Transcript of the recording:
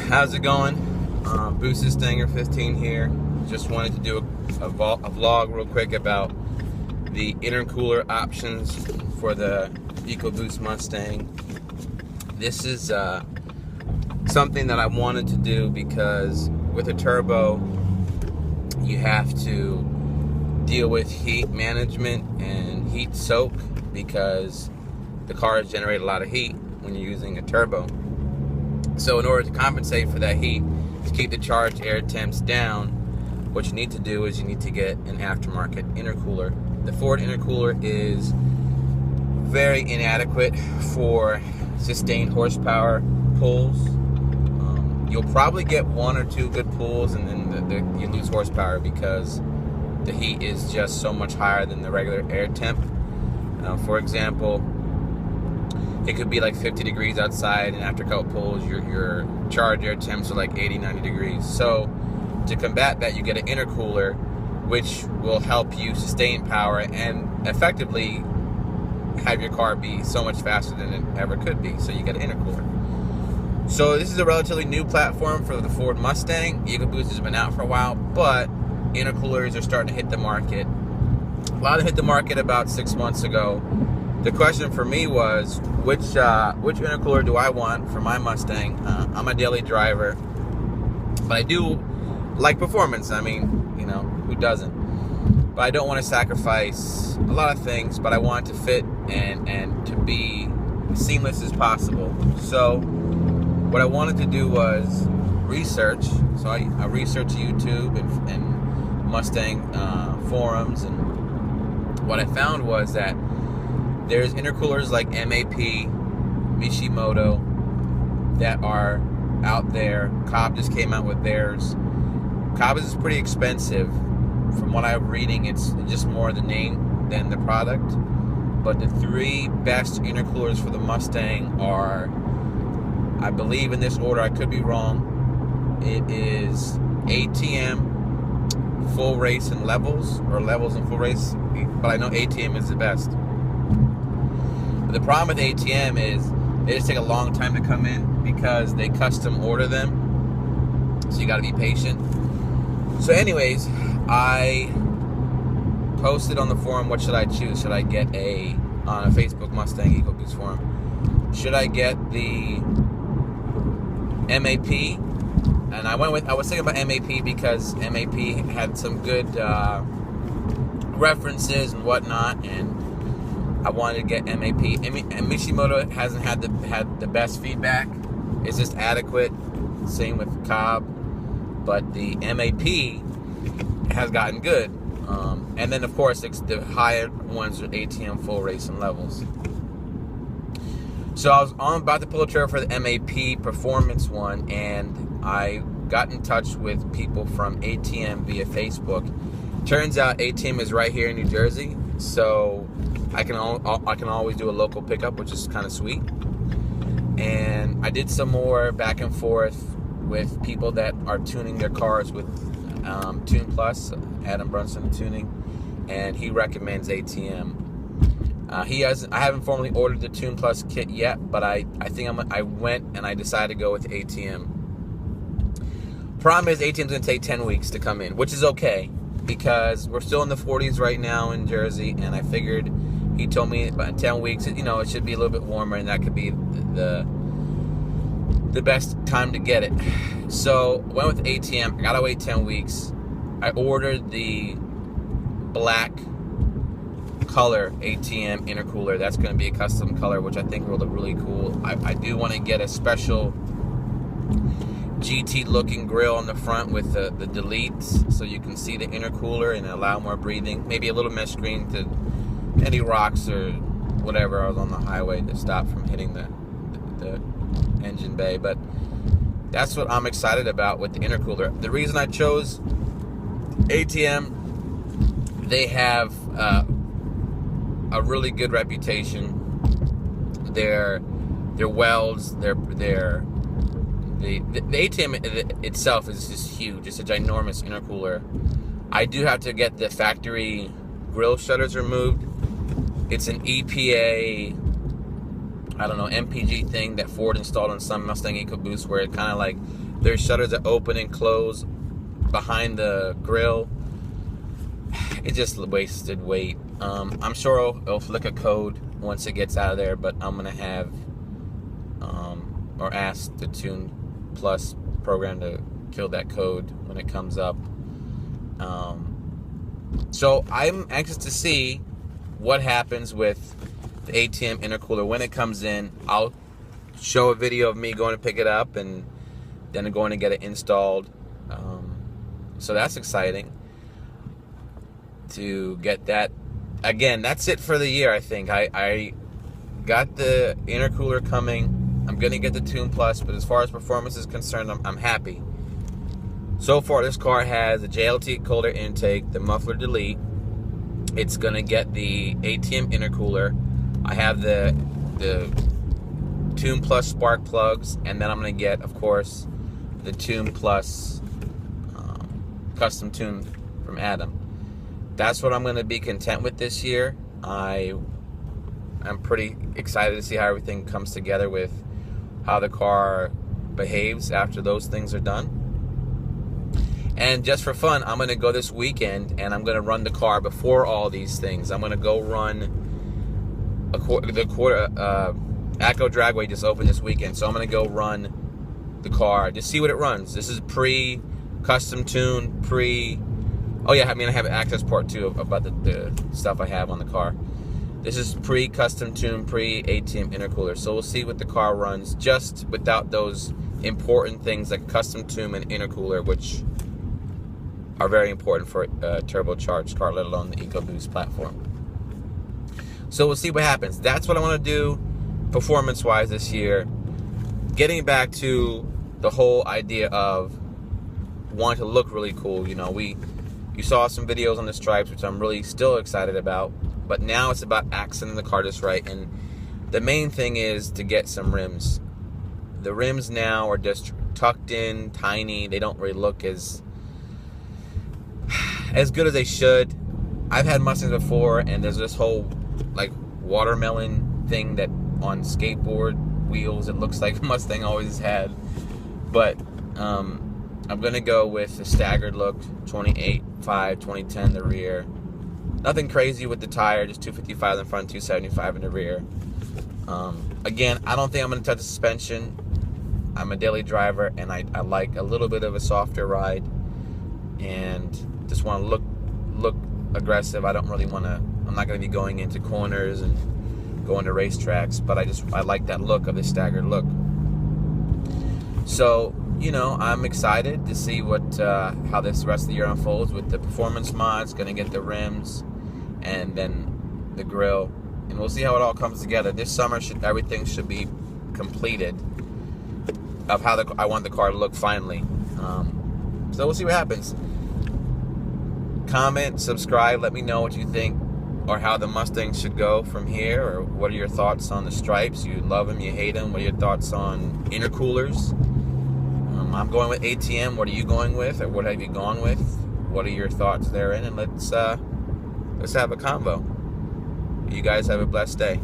How's it going? Boosted Stanger 15 here. Just wanted to do a vlog real quick about the intercooler options for the Ecoboost Mustang. This is something that I wanted to do because with a turbo you have to deal with heat management and heat soak because the cars generate a lot of heat when you're using a turbo. So in order to compensate for that heat, to keep the charged air temps down, what you need to do is you need to get an aftermarket intercooler. The Ford intercooler is very inadequate for sustained horsepower pulls. You'll probably get one or two good pulls and then you lose horsepower because the heat is just so much higher than the regular air temp. For example, it could be like 50 degrees outside, and after a couple pulls, your charged air temps are like 80, 90 degrees. So to combat that, you get an intercooler, which will help you sustain power and effectively have your car be so much faster than it ever could be. So you get an intercooler. So this is a relatively new platform for the Ford Mustang. Ecoboost has been out for a while, but intercoolers are starting to hit the market. A lot of hit the market about 6 months ago. The question for me was, which intercooler do I want for my Mustang? I'm a daily driver, but I do like performance. I mean, you know, who doesn't? But I don't want to sacrifice a lot of things, but I want it to fit and to be as seamless as possible. So what I wanted to do was research. So I researched YouTube and Mustang forums, and what I found was that there's intercoolers like MAP, Mishimoto that are out there. Cobb just came out with theirs. Cobb is pretty expensive. From what I'm reading, it's just more the name than the product. But the three best intercoolers for the Mustang are, I believe in this order, I could be wrong, it is ATM, full race and levels, or levels and full race, but I know ATM is the best. But the problem with ATM is they just take a long time to come in because they custom order them. So you got to be patient. So anyways, I posted on the forum, what should I choose? Should I get on a Facebook Mustang Ecoboost forum, should I get the MAP? And I was thinking about MAP because MAP had some good references and whatnot, and I wanted to get MAP. And Mishimoto hasn't had the best feedback. It's just adequate. Same with Cobb. But the MAP has gotten good. And then, of course, the higher ones are ATM, full race, and levels. So I was about to pull a trigger for the MAP performance one, and I got in touch with people from ATM via Facebook. Turns out ATM is right here in New Jersey, so I can always do a local pickup, which is kind of sweet. And I did some more back and forth with people that are tuning their cars with Tune Plus, Adam Brunson Tuning, and he recommends ATM. I haven't formally ordered the Tune Plus kit yet, but I think I went and I decided to go with ATM. Problem is, ATM's gonna take 10 weeks to come in, which is okay because we're still in the 40s right now in Jersey, and I figured, he told me about 10 weeks, it should be a little bit warmer, and that could be the best time to get it. So went with ATM. I gotta wait 10 weeks. I ordered the black color ATM intercooler. That's going to be a custom color, which I think will look really cool. I do want to get a special GT looking grill on the front with the deletes, so you can see the intercooler and allow more breathing. Maybe a little mesh screen to any rocks or whatever I was on the highway to stop from hitting the engine bay. But that's what I'm excited about with the intercooler. The reason I chose ATM, they have a really good reputation. Their welds, the ATM itself is just huge. It's a ginormous intercooler. I do have to get the factory grill shutters removed. It's an EPA, I don't know, MPG thing that Ford installed on some Mustang Ecoboost, where it kind of like There's shutters that open and close behind the grill. It just wasted weight. I'm sure it'll flick a code once it gets out of there, but I'm gonna have or ask the Tune Plus program to kill that code when it comes up. So I'm anxious to see what happens with the ATM intercooler when it comes in. I'll show a video of me going to pick it up and then going to get it installed. So that's exciting to get that. Again, that's it for the year, I think. I got the intercooler coming. I'm going to get the Tune Plus, but as far as performance is concerned, I'm happy. So far, this car has the JLT cooler intake, the muffler delete. It's going to get the ATM intercooler. I have the Tune Plus spark plugs, and then I'm going to get, of course, the Tune Plus custom tune from Adam. That's what I'm going to be content with this year. I'm pretty excited to see how everything comes together with how the car behaves after those things are done. And just for fun, I'm going to go this weekend and I'm going to run the car before all these things. I'm going to go run Echo Dragway just opened this weekend, so I'm going to go run the car, just see what it runs. This is pre-custom tune, oh yeah, I mean I have an access port too about the stuff I have on the car. This is pre-custom tune, pre-ATM intercooler. So we'll see what the car runs just without those important things like custom tune and intercooler, which are very important for a turbocharged car, let alone the Ecoboost platform. So we'll see what happens. That's what I want to do performance-wise this year. Getting back to the whole idea of wanting to look really cool. You know, you saw some videos on the stripes, which I'm really still excited about. But now it's about accenting the car just right. And the main thing is to get some rims. The rims now are just tucked in, tiny. They don't really look as good as they should. I've had Mustangs before, and there's this whole like watermelon thing that on skateboard wheels it looks like Mustang always had. But I'm gonna go with the staggered look, 28.5, 2010 the rear. Nothing crazy with the tire, just 255 in the front, 275 in the rear. Again, I don't think I'm gonna touch the suspension. I'm a daily driver, and I like a little bit of a softer ride, and just want to look aggressive. I don't really want to. I'm not going to be going into corners and going to racetracks, but I like that look of the staggered look. So, you know, I'm excited to see how this rest of the year unfolds with the performance mods. Going to get the rims, and then the grill, and we'll see how it all comes together. This summer, everything should be completed of how I want the car to look finally. So we'll see what happens. Comment, subscribe, let me know what you think or how the Mustang should go from here, or what are your thoughts on the stripes? You love them, you hate them? What are your thoughts on intercoolers? I'm going with ATM. What are you going with, or what have you gone with? What are your thoughts therein? And let's have a convo. You guys have a blessed day.